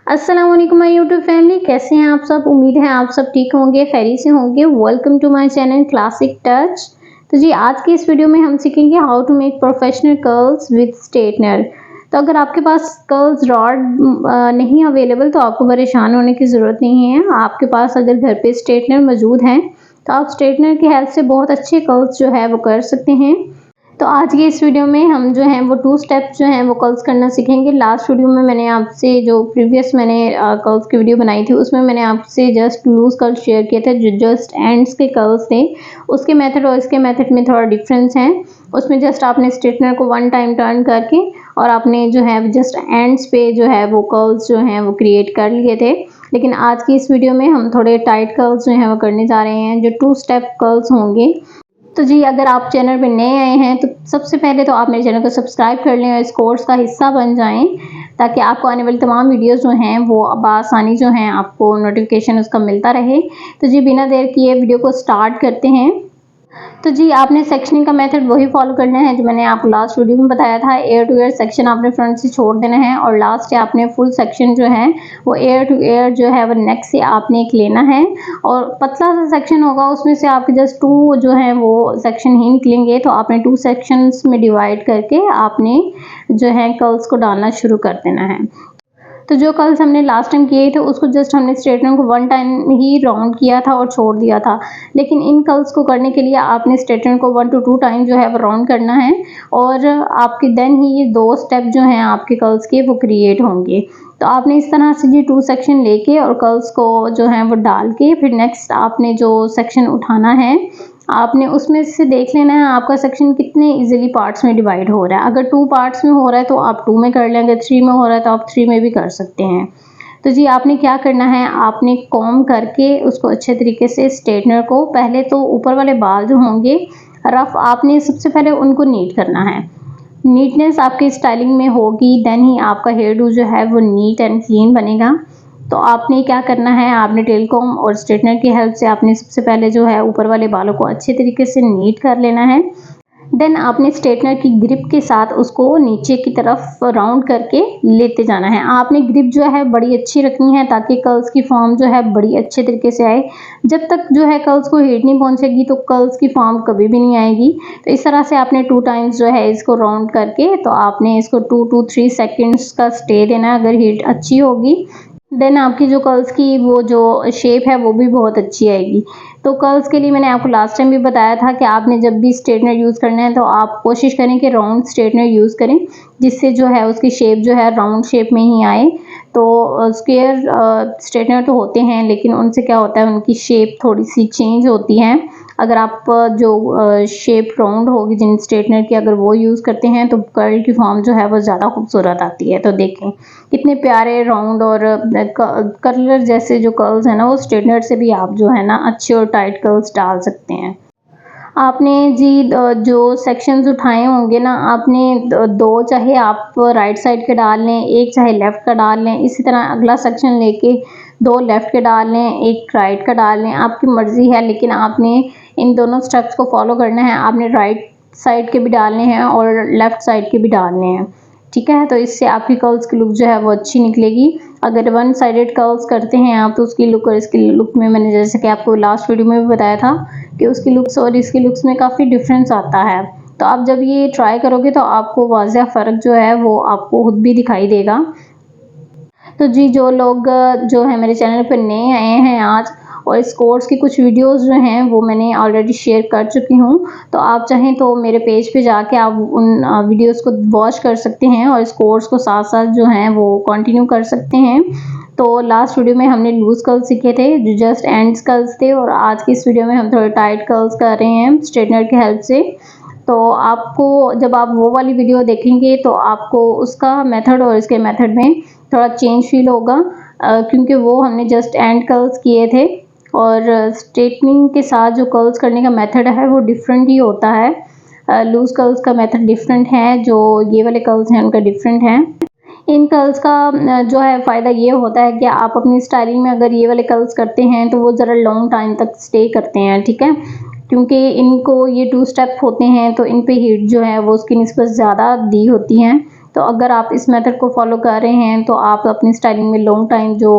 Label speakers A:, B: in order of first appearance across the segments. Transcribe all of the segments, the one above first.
A: अस्सलाम वालेकुम my YouTube family, कैसे हैं आप सब। उम्मीद है आप सब ठीक होंगे, खैरियत से होंगे। Welcome to my channel classic touch. तो जी आज की इस वीडियो में हम सीखेंगे how to make professional curls with straightener. तो अगर आपके पास कर्ल्स रॉड नहीं अवेलेबल तो आपको परेशान होने की ज़रूरत नहीं है। आपके पास अगर घर पे स्ट्रेटनर मौजूद हैं तो आप स्ट्रेटनर की हेल्प से बहुत अच्छे कर्ल्स जो है वो कर सकते हैं। तो आज की इस वीडियो में हम जो हैं वो 2 स्टेप्स जो हैं वो कर्ल्स करना सीखेंगे। लास्ट वीडियो में मैंने आपसे जो प्रीवियस मैंने कर्ल्स की वीडियो बनाई थी उसमें मैंने आपसे जस्ट लूज कर्ल शेयर किए थे जो जस्ट एंड्स के कर्ल्स थे। उसके मेथड और इसके मेथड में थोड़ा डिफरेंस है। उसमें जस्ट आपने स्ट्रेटनर को 1 टाइम टर्न करके और आपने जो है जस्ट एंड्स पे जो है वो कर्ल्स जो हैं वो क्रिएट कर लिए थे। लेकिन आज की इस वीडियो में हम थोड़े टाइट कर्ल्स जो हैं वो करने जा रहे हैं जो 2 स्टेप कर्ल्स होंगे। तो जी अगर आप चैनल पे नए आए हैं तो सबसे पहले तो आप मेरे चैनल को सब्सक्राइब कर लें और इस कोर्स का हिस्सा बन जाएं ताकि आपको आने वाली तमाम वीडियोस जो हैं वो आसानी जो हैं आपको नोटिफिकेशन उसका मिलता रहे। तो जी बिना देर किए वीडियो को स्टार्ट करते हैं। तो जी आपने सेक्शनिंग का मेथड वही फॉलो करना है जो मैंने आपको लास्ट वीडियो में बताया था। एयर टू एयर सेक्शन आपने फ्रंट से छोड़ देना है और लास्ट से आपने फुल सेक्शन जो है वो एयर टू एयर जो है वो नेक से आपने एक लेना है और पतला सा सेक्शन होगा उसमें से आपके जस्ट 2 जो है वो सेक्शन ही निकलेंगे। तो आपने 2 सेक्शंस में डिवाइड करके आपने जो है कर्ल्स को डालना शुरू कर देना है। तो जो कर्ल्स हमने लास्ट टाइम किए थे उसको जस्ट हमने स्ट्रेटनर को 1 टाइम ही राउंड किया था और छोड़ दिया था। लेकिन इन कर्ल्स को करने के लिए आपने स्ट्रेटनर को 1 to 2 टाइम जो है वो राउंड करना है और आपके देन ही ये 2 स्टेप जो हैं आपके कर्ल्स के वो क्रिएट होंगे। तो आपने इस तरह से जी 2 सेक्शन लेके और कर्ल्स को जो है वो डाल के फिर नेक्स्ट आपने जो सेक्शन उठाना है आपने उसमें से देख लेना है आपका सेक्शन कितने इजीली पार्ट्स में डिवाइड हो रहा है। अगर 2 पार्ट्स में हो रहा है तो आप 2 में कर लें, अगर 3 में हो रहा है तो आप 3 में भी कर सकते हैं। तो जी आपने क्या करना है, आपने कॉम करके उसको अच्छे तरीके से स्ट्रेटनर को पहले तो ऊपर वाले बाल जो होंगे रफ आपने सबसे पहले उनको नीट करना है। नीटनेस आपकी स्टाइलिंग में होगी देन ही आपका हेयर डू जो है वो नीट एंड क्लीन बनेगा। तो आपने क्या करना है, आपने टेल कॉम और स्ट्रेटनर की हेल्प से आपने सबसे पहले जो है ऊपर वाले बालों को अच्छे तरीके से नीट कर लेना है। देन आपने स्ट्रेटनर की ग्रिप के साथ उसको नीचे की तरफ राउंड करके लेते जाना है। आपने ग्रिप जो है बड़ी अच्छी रखनी है ताकि कर्ल्स की फॉर्म जो है बड़ी अच्छे तरीके से आए। जब तक जो है कर्ल्स को हीट नहीं पहुंचेगी तो कर्ल्स की फॉर्म कभी भी नहीं आएगी। तो इस तरह से आपने 2 टाइम्स जो है इसको राउंड करके तो आपने इसको 2 to 3 सेकेंड्स का स्टे देना है। अगर हीट अच्छी होगी देन आपकी जो कर्ल्स की वो जो शेप है वो भी बहुत अच्छी आएगी। तो कर्ल्स के लिए मैंने आपको लास्ट टाइम भी बताया था कि आपने जब भी स्ट्रेटनर यूज़ करना है तो आप कोशिश करें कि राउंड स्ट्रेटनर यूज़ करें जिससे जो है उसकी शेप जो है राउंड शेप में ही आए। तो स्क्वायर स्ट्रेटनर तो होते हैं लेकिन उनसे क्या होता है उनकी शेप थोड़ी सी चेंज होती है। अगर आप जो शेप राउंड होगी जिन स्ट्रेटनर की अगर वो यूज़ करते हैं तो कर्ल की फॉर्म जो है वो ज़्यादा खूबसूरत आती है। तो देखें कितने प्यारे राउंड और कर्लर जैसे जो कर्ल्स हैं ना वो स्ट्रेटनर से भी आप जो है ना अच्छे और टाइट कर्ल्स डाल सकते हैं। आपने जी जो सेक्शंस उठाए होंगे ना आपने 2 चाहे आप राइट साइड के डाल लें, 1 चाहे लेफ़्ट का डाल लें। इसी तरह अगला सेक्शन लेके 2 लेफ़्ट के डाल लें, 1 राइट का डाल लें, आपकी मर्ज़ी है। लेकिन आपने इन दोनों स्टेप्स को फॉलो करना है। आपने राइट साइड के भी डालने हैं और लेफ़्ट साइड के भी डालने हैं, ठीक है। तो इससे आपकी कर्ल्स की लुक जो है वो अच्छी निकलेगी। अगर 1 साइडेड कर्ल्स करते हैं आप तो उसकी लुक और इसकी लुक में मैंने जैसे कि आपको लास्ट वीडियो में भी बताया था कि उसकी लुक्स और इसकी लुक्स में काफ़ी डिफरेंस आता है। तो आप जब ये ट्राई करोगे तो आपको वाज़ह फ़र्क जो है वो आपको खुद भी दिखाई देगा। तो जी जो लोग जो है मेरे चैनल पर नए आए हैं आज और इस कोर्स की कुछ वीडियोस जो हैं वो मैंने ऑलरेडी शेयर कर चुकी हूँ। तो आप चाहें तो मेरे पेज पे जाके आप उन वीडियोस को वॉच कर सकते हैं और इस कोर्स को साथ साथ जो हैं वो कंटिन्यू कर सकते हैं। तो लास्ट वीडियो में हमने लूज कर्ल्स सीखे थे जो जस्ट एंड्स कर्ल्स थे और आज की इस वीडियो में हम थोड़े टाइट कर्ल्स कर रहे हैं स्ट्रेटनर की हेल्प से। तो आपको जब आप वो वाली वीडियो देखेंगे तो आपको उसका मेथड और इसके मेथड में थोड़ा चेंज फील होगा क्योंकि वो हमने जस्ट एंड कर्ल्स किए थे और स्ट्रेटनिंग के साथ जो कर्ल्स करने का मेथड है वो डिफरेंट ही होता है। लूज कर्ल्स का मेथड डिफरेंट है, जो ये वाले कर्ल्स हैं उनका डिफरेंट है। इन कर्ल्स का जो है फ़ायदा ये होता है कि आप अपनी स्टाइलिंग में अगर ये वाले कर्ल्स करते हैं तो वो ज़रा लॉन्ग टाइम तक स्टे करते हैं, ठीक है। क्योंकि इनको ये 2 स्टेप होते हैं तो इन पे हीट जो है वो उसकी निस्बत ज़्यादा दी होती हैं। तो अगर आप इस मेथड को फॉलो कर रहे हैं तो आप अपनी स्टाइलिंग में लॉन्ग टाइम जो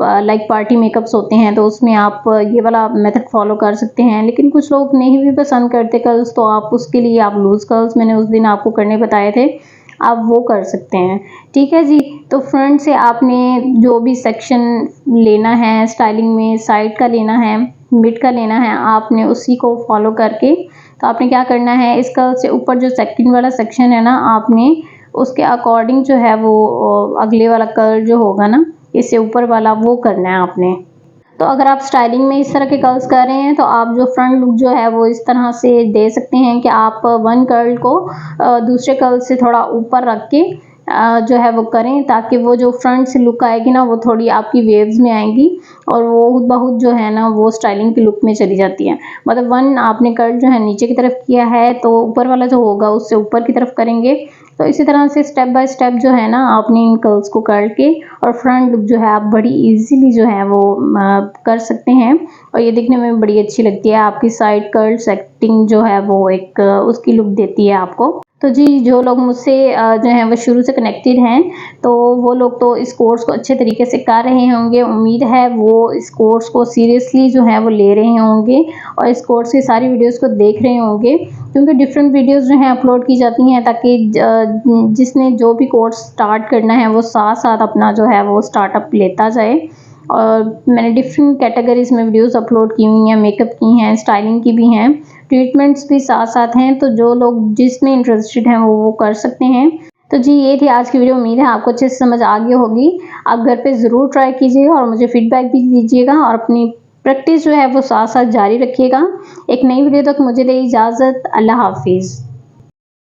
A: लाइक पार्टी मेकअप्स होते हैं तो उसमें आप ये वाला मेथड फॉलो कर सकते हैं। लेकिन कुछ लोग नहीं भी पसंद करते कर्ल्स, तो आप उसके लिए आप लूज कर्ल्स मैंने उस दिन आपको करने बताए थे, आप वो कर सकते हैं। ठीक है जी। तो फ्रंट से आपने जो भी सेक्शन लेना है स्टाइलिंग में, साइड का लेना है, मिड का लेना है, आपने उसी को फॉलो करके तो आपने क्या करना है, इस कर्ल से ऊपर जो सेकंड वाला सेक्शन है ना, आपने उसके अकॉर्डिंग जो है वो अगले वाला कर्ल जो होगा ना, इससे ऊपर वाला, वो करना है आपने। तो अगर आप स्टाइलिंग में इस तरह के कर्ल्स कर रहे हैं तो आप जो फ्रंट लुक जो है वो इस तरह से दे सकते हैं कि आप वन कर्ल को दूसरे कर्ल से थोड़ा ऊपर रख के जो है वो करें, ताकि वो जो फ्रंट से लुक आएगी ना वो थोड़ी आपकी वेव्स में आएगी और वो बहुत जो है ना वो स्टाइलिंग की लुक में चली जाती है। मतलब वन आपने कर्ल जो है नीचे की तरफ किया है तो ऊपर वाला जो होगा उससे ऊपर की तरफ करेंगे। तो इसी तरह से स्टेप बाय स्टेप जो है ना आपने इन कर्ल्स को कर के और फ्रंट लुक जो है आप बड़ी इजीली जो है वो कर सकते हैं और ये दिखने में बड़ी अच्छी लगती है। आपकी साइड कर्ल सेटिंग जो है वो एक उसकी लुक देती है आपको। तो जी, जो लोग मुझसे जो है वो शुरू से कनेक्टेड हैं तो वो लोग तो इस कोर्स को अच्छे तरीके से कर रहे होंगे। उम्मीद है वो इस कोर्स को सीरियसली जो है वो ले रहे होंगे और इस कोर्स की सारी वीडियोस को देख रहे होंगे, क्योंकि डिफरेंट वीडियोस जो हैं अपलोड की जाती हैं ताकि जिसने जो भी कोर्स स्टार्ट करना है वो साथ साथ अपना जो है वो स्टार्टअप लेता जाए। और मैंने डिफरेंट कैटेगरीज में वीडियोस अपलोड की हुई हैं, मेकअप की हैं, स्टाइलिंग की भी हैं, ट्रीटमेंट्स भी साथ साथ हैं। तो जो लोग जिसमें इंटरेस्टेड हैं वो कर सकते हैं। तो जी, ये थी आज की वीडियो। उम्मीद है आपको अच्छे से समझ आ गई होगी। आप घर पे ज़रूर ट्राई कीजिएगा और मुझे फीडबैक भी दीजिएगा और अपनी प्रैक्टिस जो है वो साथ साथ जारी रखिएगा। एक नई वीडियो तक मुझे दे इजाज़त। अल्लाह हाफिज़।